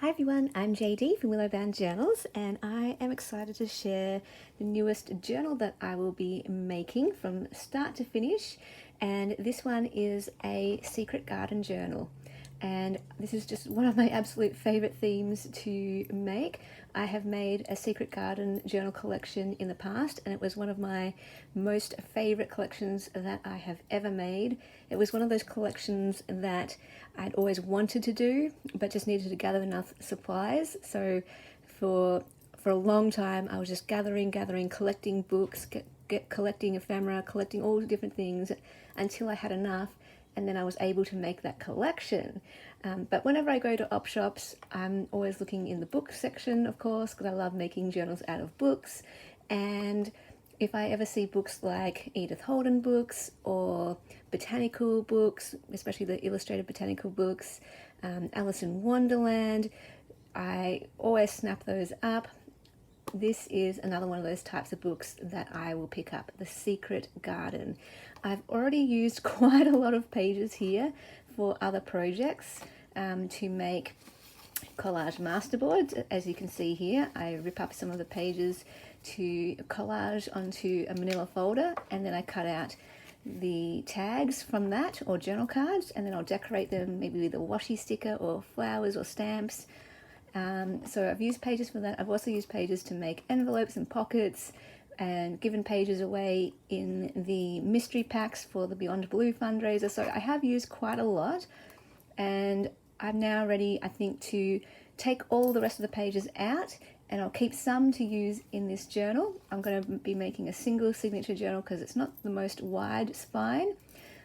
Hi everyone, I'm JD from Willowbound Journals, and I am excited to share the newest journal that I will be making from start to finish. And this one is a secret garden journal. And this is just one of my absolute favorite themes to make. I have made a secret garden journal collection in the past, and it was one of my most favorite collections that I have ever made. It was one of those collections that I'd always wanted to do, but just needed to gather enough supplies. So for a long time, I was just gathering, collecting books, collecting ephemera, collecting all the different things until I had enough, and then I was able to make that collection. But whenever I go to op shops, I'm always looking in the book section, of course, because I love making journals out of books. And if I ever see books like Edith Holden books or botanical books, especially the illustrated botanical books, Alice in Wonderland, I always snap those up. This is another one of those types of books that I will pick up, The Secret Garden. I've already used quite a lot of pages here for other projects to make collage masterboards. As you can see here, I rip up some of the pages to collage onto a manila folder, and then I cut out the tags from that or journal cards, and then I'll decorate them maybe with a washi sticker or flowers or stamps. So I've used pages for that. I've also used pages to make envelopes and pockets, and given pages away in the mystery packs for the Beyond Blue fundraiser. So I have used quite a lot, and I'm now ready, I think, to take all the rest of the pages out, and I'll keep some to use in this journal. I'm going to be making a single signature journal because it's not the most wide spine.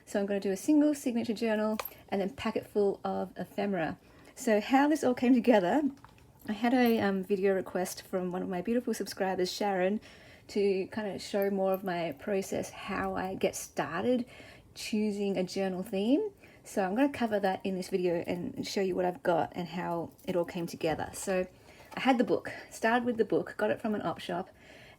So I'm going to do a single signature journal and then pack it full of ephemera. So how this all came together, I had a video request from one of my beautiful subscribers, Sharon, to kind of show more of my process, how I get started choosing a journal theme. So I'm going to cover that in this video and show you what I've got and how it all came together. So I had the book, started with the book, got it from an op shop,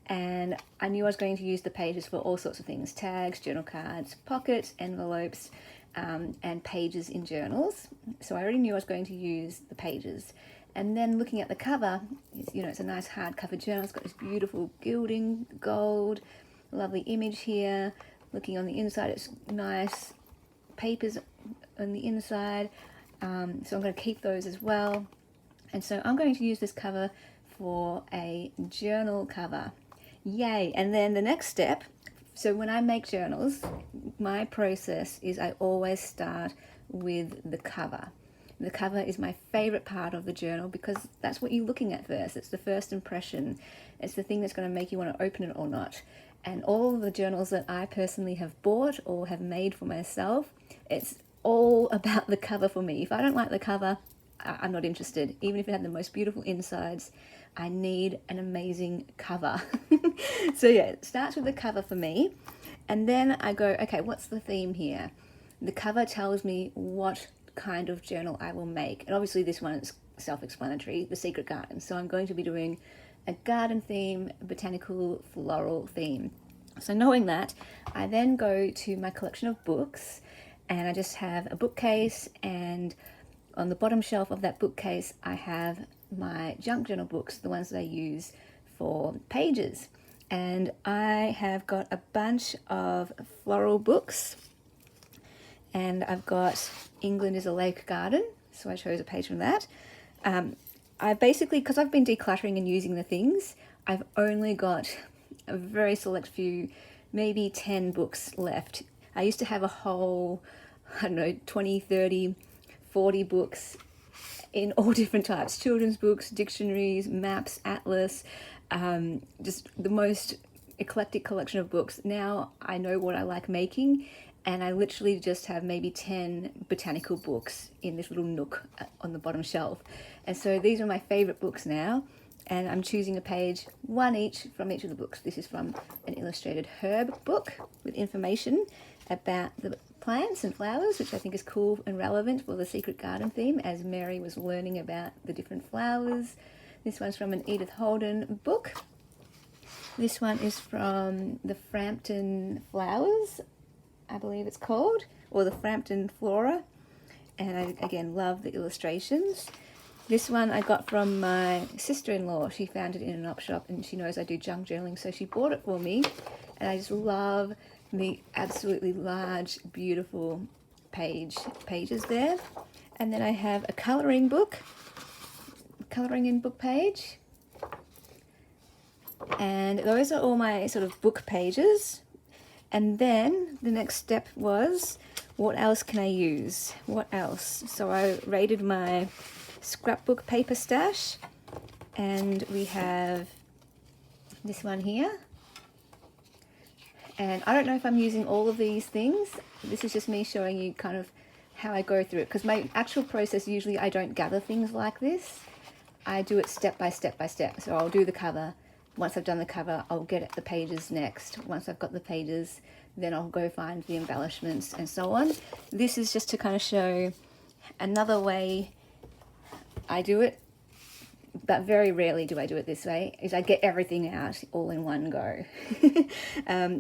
and I knew I was going to use the pages for all sorts of things: tags, journal cards, pockets, envelopes, and pages in journals. So I already knew I was going to use the pages. And then looking at the cover, it's a nice hardcover journal. It's got this beautiful gilding, gold, lovely image here. Looking on the inside, it's nice papers on the inside. So I'm going to keep those as well. And so I'm going to use this cover for a journal cover. Yay! And then the next step, so when I make journals, my process is I always start with the cover. The cover is my favorite part of the journal because that's what you're looking at first. It's the first impression. It's the thing that's going to make you want to open it or not. And all of the journals that I personally have bought or have made for myself, it's all about the cover for me. If I don't like the cover, I'm not interested. Even if it had the most beautiful insides, I need an amazing cover. So yeah, it starts with the cover for me. And then I go, okay, what's the theme here? The cover tells me what kind of journal I will make. And obviously this one is self-explanatory, The Secret Garden. So I'm going to be doing a garden theme, a botanical floral theme. So knowing that, I then go to my collection of books, and I just have a bookcase, and on the bottom shelf of that bookcase, I have my junk journal books, the ones that I use for pages. And I have got a bunch of floral books, and I've got England is a Lake Garden, so I chose a page from that. I basically, because I've been decluttering and using the things, I've only got a very select few, maybe 10 books left. I used to have a whole, 20, 30, 40 books in all different types: children's books, dictionaries, maps, atlas, just the most eclectic collection of books. Now I know what I like making, and I literally just have maybe 10 botanical books in this little nook on the bottom shelf. And so these are my favorite books now, and I'm choosing a page, one each from each of the books. This is from an illustrated herb book with information about the plants and flowers, which I think is cool and relevant for the Secret Garden theme, as Mary was learning about the different flowers. This one's from an Edith Holden book. This one is from the Frampton Flowers, I believe it's called, or the Frampton Flora. And I, again, love the illustrations. This one I got from my sister-in-law. She found it in an op shop and she knows I do junk journaling, so she bought it for me. And I just love the absolutely large, beautiful pages there. And then I have a colouring in book page. And those are all my sort of book pages. And then the next step was, what else can I use? What else? So I raided my scrapbook paper stash, and we have this one here. And I don't know if I'm using all of these things. This is just me showing you kind of how I go through it, because my actual process, usually I don't gather things like this. I do it step by step by step. So I'll do the cover. Once I've done the cover, I'll get the pages next. Once I've got the pages, then I'll go find the embellishments and so on. This is just to kind of show another way I do it, but very rarely do I do it this way, is I get everything out all in one go.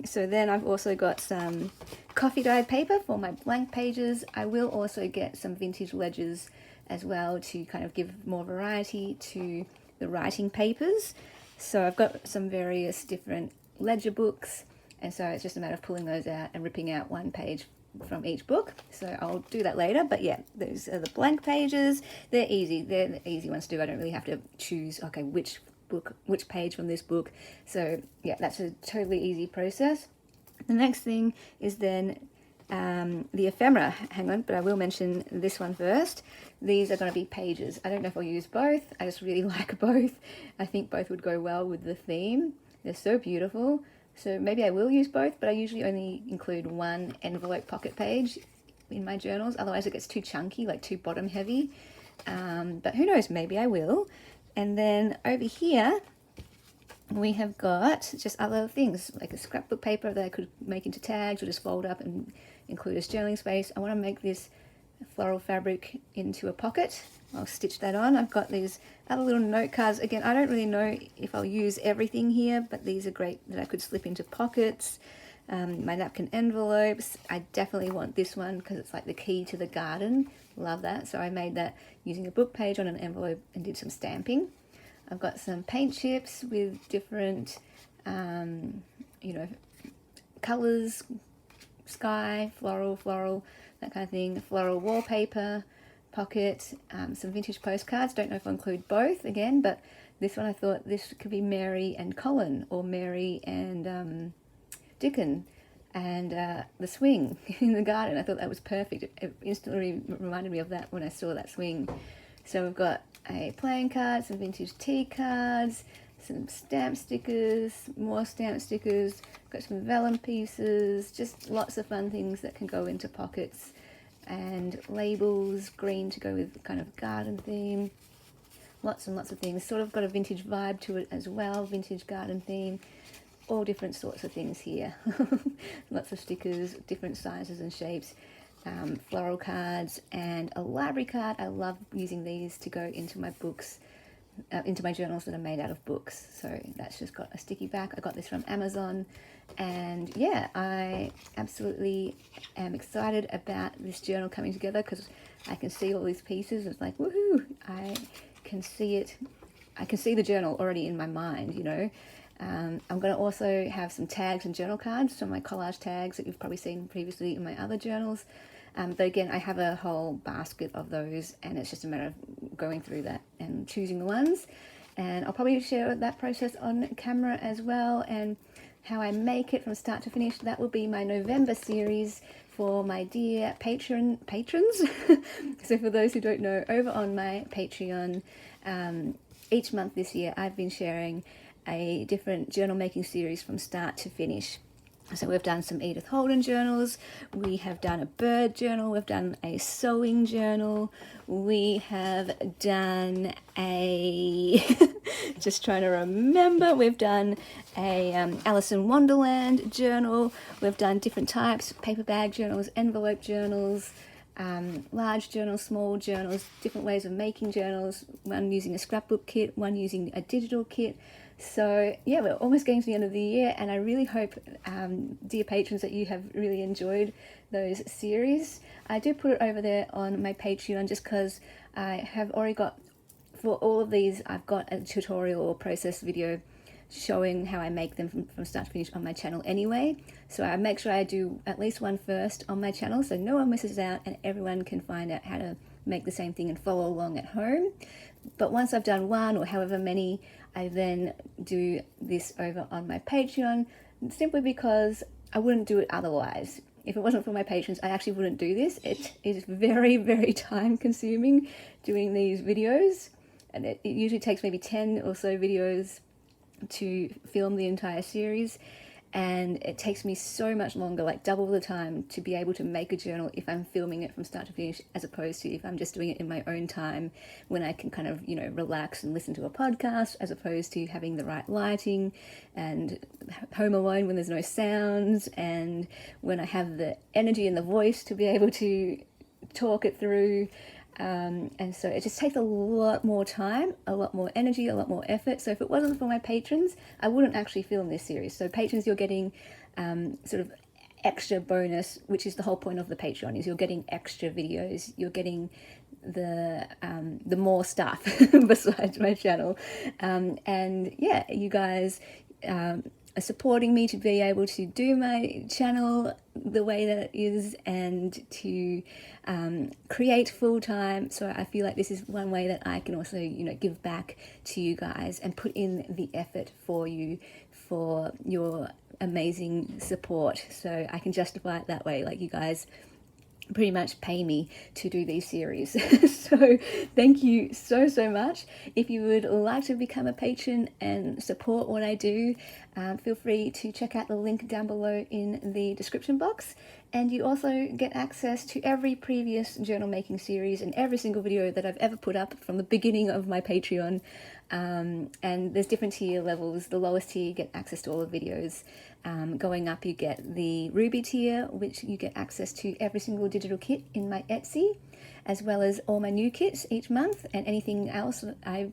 So then I've also got some coffee dyed paper for my blank pages. I will also get some vintage ledgers as well to kind of give more variety to the writing papers. So I've got some various different ledger books, and so it's just a matter of pulling those out and ripping out one page from each book. So I'll do that later, but yeah, those are the blank pages. They're easy. They're the easy ones to do. I don't really have to choose, okay, which page from this book. So yeah, that's a totally easy process. The next thing is then the ephemera. Hang on, but I will mention this one first. These are going to be pages. I don't know if I'll use both. I just really like both. I think both would go well with the theme. They're so beautiful. So maybe I will use both, but I usually only include one envelope pocket page in my journals. Otherwise it gets too chunky, like too bottom heavy. But who knows, maybe I will. And then over here, we have got just other things, like a scrapbook paper that I could make into tags or just fold up and include as journaling space. I want to make this floral fabric into a pocket. I'll stitch that on. I've got these other little note cards. Again, I don't really know if I'll use everything here, but these are great that I could slip into pockets. My napkin envelopes. I definitely want this one because it's like the key to the garden. Love that. So I made that using a book page on an envelope and did some stamping. I've got some paint chips with different, colors, sky, floral, that kind of thing. Floral wallpaper, pocket, some vintage postcards. Don't know if I'll include both again, but this one I thought this could be Mary and Colin, or Mary and Dickon, and the swing in the garden. I thought that was perfect. It instantly reminded me of that when I saw that swing. So we've got a playing card, some vintage tea cards, some stamp stickers, more stamp stickers, got some vellum pieces, just lots of fun things that can go into pockets, and labels, green to go with kind of garden theme, lots and lots of things. Sort of got a vintage vibe to it as well, vintage garden theme, all different sorts of things here. Lots of stickers, different sizes and shapes. Floral cards and a library card. I love using these to go into my books, into my journals that are made out of books. So that's just got a sticky back. I got this from Amazon, and yeah, I absolutely am excited about this journal coming together because I can see all these pieces. It's like, woohoo! I can see it. I can see the journal already in my mind, you know. I'm going to also have some tags and journal cards, some of my collage tags that you've probably seen previously in my other journals. But again, I have a whole basket of those, and it's just a matter of going through that and choosing the ones. And I'll probably share that process on camera as well, and how I make it from start to finish. That will be my November series for my dear patrons. So for those who don't know, over on my Patreon, each month this year, I've been sharing a different journal making series from start to finish. So we've done some Edith Holden journals, we have done a bird journal, we've done a sewing journal, we have done a, just trying to remember, we've done a Alice in Wonderland journal, we've done different types, paper bag journals, envelope journals, large journals, small journals, different ways of making journals, one using a scrapbook kit, one using a digital kit. So yeah, we're almost getting to the end of the year, and I really hope, dear patrons, that you have really enjoyed those series. I do put it over there on my Patreon just because I have already got for all of these, I've got a tutorial or process video showing how I make them from start to finish on my channel anyway. So I make sure I do at least one first on my channel so no one misses out and everyone can find out how to make the same thing and follow along at home. But once I've done one or however many, I then do this over on my Patreon, simply because I wouldn't do it otherwise. If it wasn't for my patrons, I actually wouldn't do this. It is very, very time consuming doing these videos. And it usually takes maybe 10 or so videos to film the entire series. And it takes me so much longer, like double the time, to be able to make a journal if I'm filming it from start to finish, as opposed to if I'm just doing it in my own time when I can kind of, relax and listen to a podcast, as opposed to having the right lighting and home alone when there's no sounds, and when I have the energy and the voice to be able to talk it through. And so it just takes a lot more time, a lot more energy, a lot more effort. So if it wasn't for my patrons, I wouldn't actually film this series. So patrons, you're getting sort of extra bonus, which is the whole point of the Patreon, is you're getting extra videos, you're getting the more stuff besides my channel. And yeah, you guys are supporting me to be able to do my channel the way that it is and to create full time. So I feel like this is one way that I can also, give back to you guys and put in the effort for you for your amazing support. So I can justify it that way. Like, you guys pretty much pay me to do these series. So thank you so much. If you would like to become a patron and support what I do, feel free to check out the link down below in the description box. And you also get access to every previous journal making series and every single video that I've ever put up from the beginning of my Patreon. And there's different tier levels. The lowest tier, you get access to all the videos. Going up, you get the Ruby tier, which you get access to every single digital kit in my Etsy, as well as all my new kits each month, and anything else that I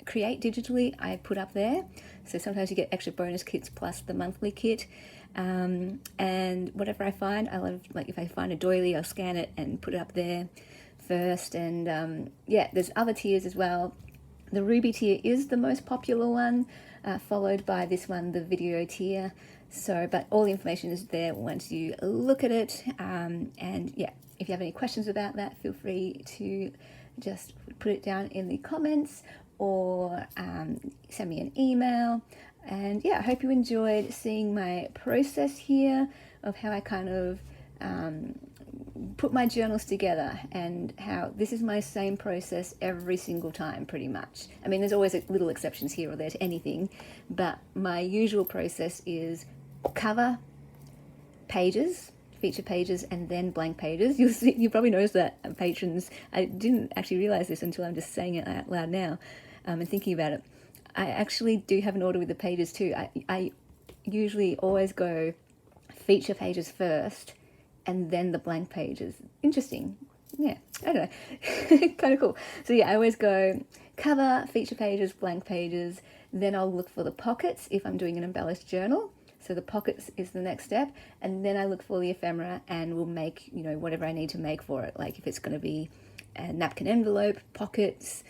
create digitally, I put up there. So sometimes you get extra bonus kits plus the monthly kit. And whatever I find, I love, like if I find a doily, I'll scan it and put it up there first. And yeah, there's other tiers as well. The Ruby tier is the most popular one, followed by this one, the video tier. So, but all the information is there once you look at it. And yeah, if you have any questions about that, feel free to just put it down in the comments or send me an email. And yeah, I hope you enjoyed seeing my process here of how I kind of put my journals together, and how this is my same process every single time pretty much. I mean, there's always little exceptions here or there to anything, but my usual process is cover, pages, feature pages, and then blank pages. You probably noticed that, patrons. I didn't actually realize this until I'm just saying it out loud now and thinking about it. I actually do have an order with the pages too. I usually always go feature pages first and then the blank pages. Interesting. Yeah, I don't know. Kind of cool. So yeah, I always go cover, feature pages, blank pages. Then I'll look for the pockets if I'm doing an embellished journal. So the pockets is the next step. And then I look for the ephemera and we'll make, whatever I need to make for it. Like if it's going to be a napkin envelope, pockets,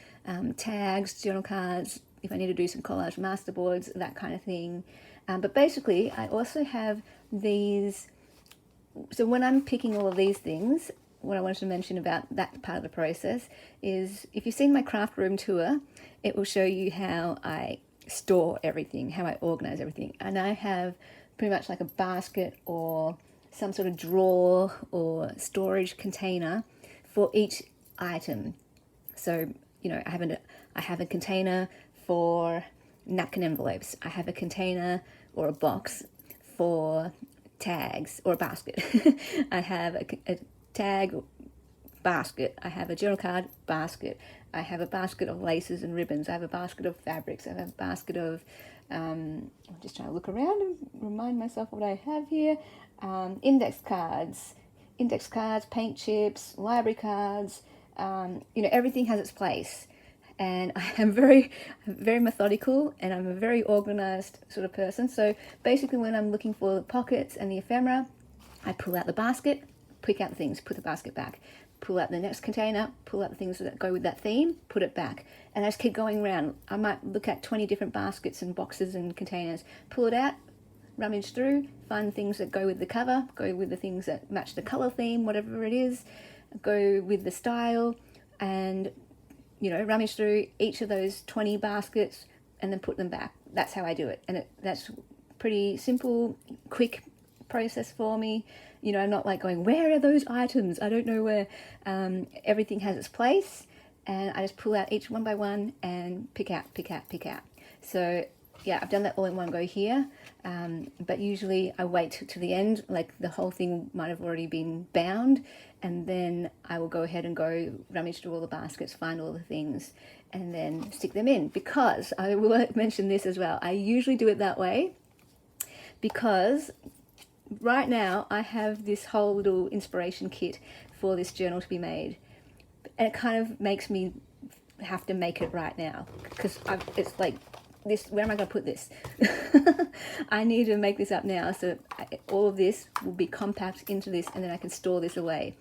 tags, journal cards, if I need to do some collage masterboards, that kind of thing. But basically, I also have these. So when I'm picking all of these things, what I wanted to mention about that part of the process is, if you've seen my craft room tour, it will show you how I store everything, how I organize everything. And I have pretty much like a basket or some sort of drawer or storage container for each item. So, I have a container for napkin envelopes. I have a container or a box for tags, or a basket. I have a tag basket. I have a journal card basket. I have a basket of laces and ribbons. I have a basket of fabrics. I have a basket of, I'm just trying to look around and remind myself what I have here. Index cards, paint chips, library cards. Everything has its place. And I am very methodical, and I'm a very organized sort of person. So basically when I'm looking for the pockets and the ephemera, I pull out the basket, pick out the things, put the basket back. pull out the next container, pull out the things that go with that theme, put it back. And I just keep going around. I might look at 20 different baskets and boxes and containers, pull it out, rummage through, find things that go with the cover, go with the things that match the color theme, whatever it is, go with the style, and rummage through each of those 20 baskets and then put them back. That's how I do it. And that's pretty simple, quick process for me. I'm not like going, where are those items? I don't know where. Everything has its place, and I just pull out each one by one and pick out. So yeah, I've done that all in one go here, but usually I wait to the end, like the whole thing might have already been bound, and then I will go ahead and go rummage through all the baskets, find all the things, and then stick them in. Because I will mention this as well, I usually do it that way because right now I have this whole little inspiration kit for this journal to be made, and it kind of makes me have to make it right now, because it's like this, where am I going to put this? I need to make this up now, so all of this will be compact into this, and then I can store this away.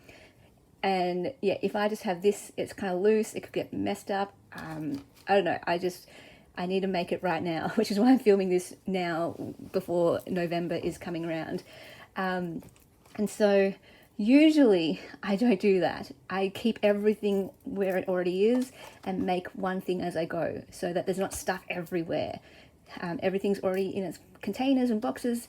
And yeah, if I just have this, it's kind of loose, it could get messed up. I don't know, I need to make it right now, which is why I'm filming this now before November is coming around. And so usually I don't do that. I keep everything where it already is and make one thing as I go, so that there's not stuff everywhere. Everything's already in its containers and boxes.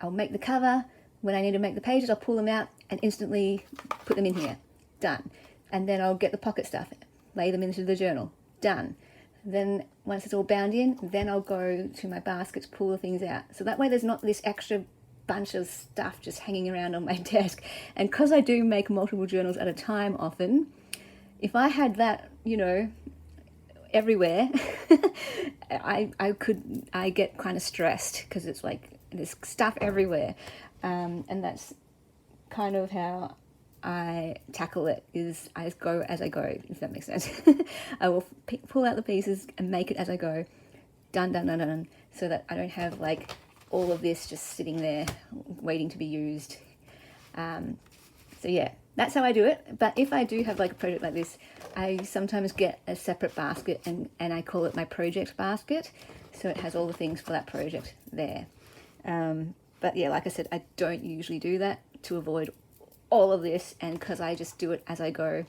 I'll make the cover. When I need to make the pages, I'll pull them out and instantly put them in here. Done. And then I'll get the pocket stuff, lay them into the journal. Done. Then once it's all bound in, then I'll go to my baskets, pull the things out. So that way there's not this extra bunch of stuff just hanging around on my desk. And because I do make multiple journals at a time often, if I had that, everywhere, I get kind of stressed, because it's like there's stuff everywhere. And that's kind of how I tackle it, is I just go as I go, if that makes sense. I will pull out the pieces and make it as I go. Done. So that I don't have like all of this just sitting there waiting to be used. So yeah, that's how I do it. But if I do have like a project like this, I sometimes get a separate basket, and I call it my project basket. So it has all the things for that project there. But yeah, like I said, I don't usually do that to avoid all of this, and because I just do it as I go,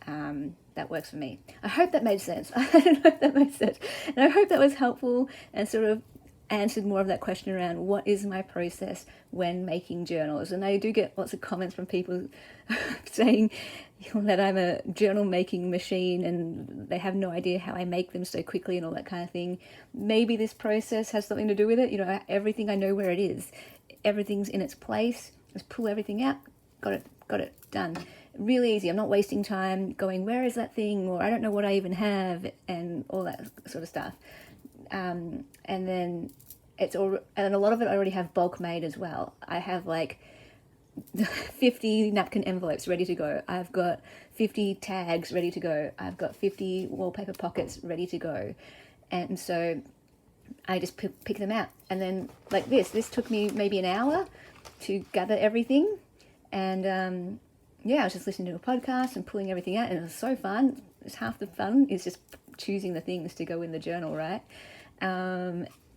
that works for me. I hope that made sense. I don't know if that made sense. And I hope that was helpful and sort of answered more of that question around what is my process when making journals. And I do get lots of comments from people saying that I'm a journal making machine and they have no idea how I make them so quickly and all that kind of thing. Maybe this process has something to do with it. Everything, I know where it is. Everything's in its place. Just pull everything out. Got it, done. Really easy. I'm not wasting time going, where is that thing? Or I don't know what I even have, and all that sort of stuff. And then and a lot of it I already have bulk made as well. I have like 50 napkin envelopes ready to go. I've got 50 tags ready to go. I've got 50 wallpaper pockets ready to go. And so I just pick them out. And then like this took me maybe an hour to gather everything. And I was just listening to a podcast and pulling everything out, and it was so fun. It's half the fun is just choosing the things to go in the journal, right?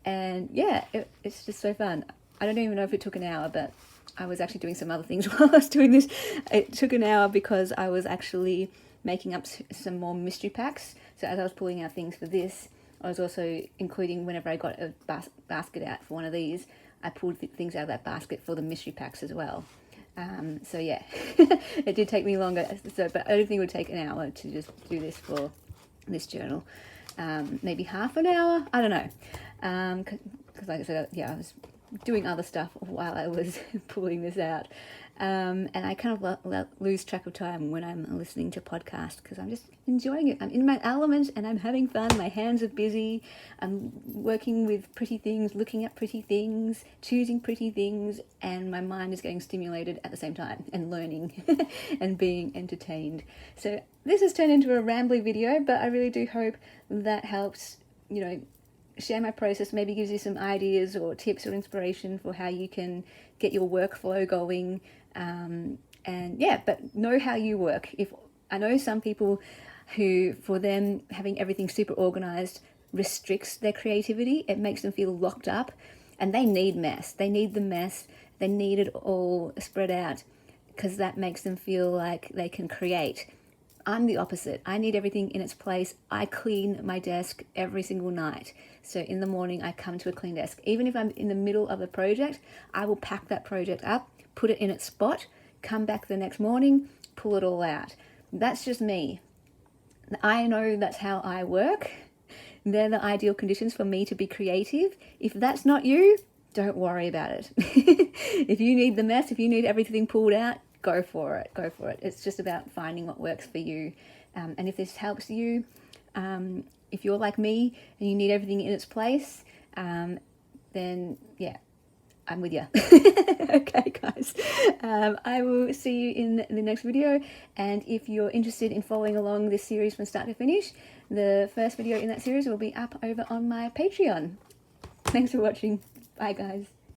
And yeah, it's just so fun. I don't even know if it took an hour, but I was actually doing some other things while I was doing this. It took an hour because I was actually making up some more mystery packs. So as I was pulling out things for this, I was also including, whenever I got a basket out for one of these, I pulled things out of that basket for the mystery packs as well. So yeah, it did take me longer, but I don't think it would take an hour to just do this for this journal. Maybe half an hour, I don't know, because like I said, I was doing other stuff while I was pulling this out. And I kind of lose track of time when I'm listening to podcasts, because I'm just enjoying it. I'm in my element and I'm having fun. My hands are busy. I'm working with pretty things, looking at pretty things, choosing pretty things, and my mind is getting stimulated at the same time and learning and being entertained. So this has turned into a rambly video, but I really do hope that helps, share my process, maybe gives you some ideas or tips or inspiration for how you can get your workflow going, And yeah, but know how you work. If I know some people who, for them, having everything super organized restricts their creativity. It makes them feel locked up, and they need mess. They need the mess. They need it all spread out, because that makes them feel like they can create. I'm the opposite. I need everything in its place. I clean my desk every single night. So in the morning, I come to a clean desk. Even if I'm in the middle of a project, I will pack that project up, put it in its spot, come back the next morning, pull it all out. That's just me. I know that's how I work. They're the ideal conditions for me to be creative. If that's not you, don't worry about it. If you need the mess, if you need everything pulled out, go for it. Go for it. It's just about finding what works for you. And if this helps you, if you're like me and you need everything in its place, then yeah, I'm with you. Okay, guys. I will see you in the next video. And if you're interested in following along this series from start to finish, the first video in that series will be up over on my Patreon. Thanks for watching. Bye, guys.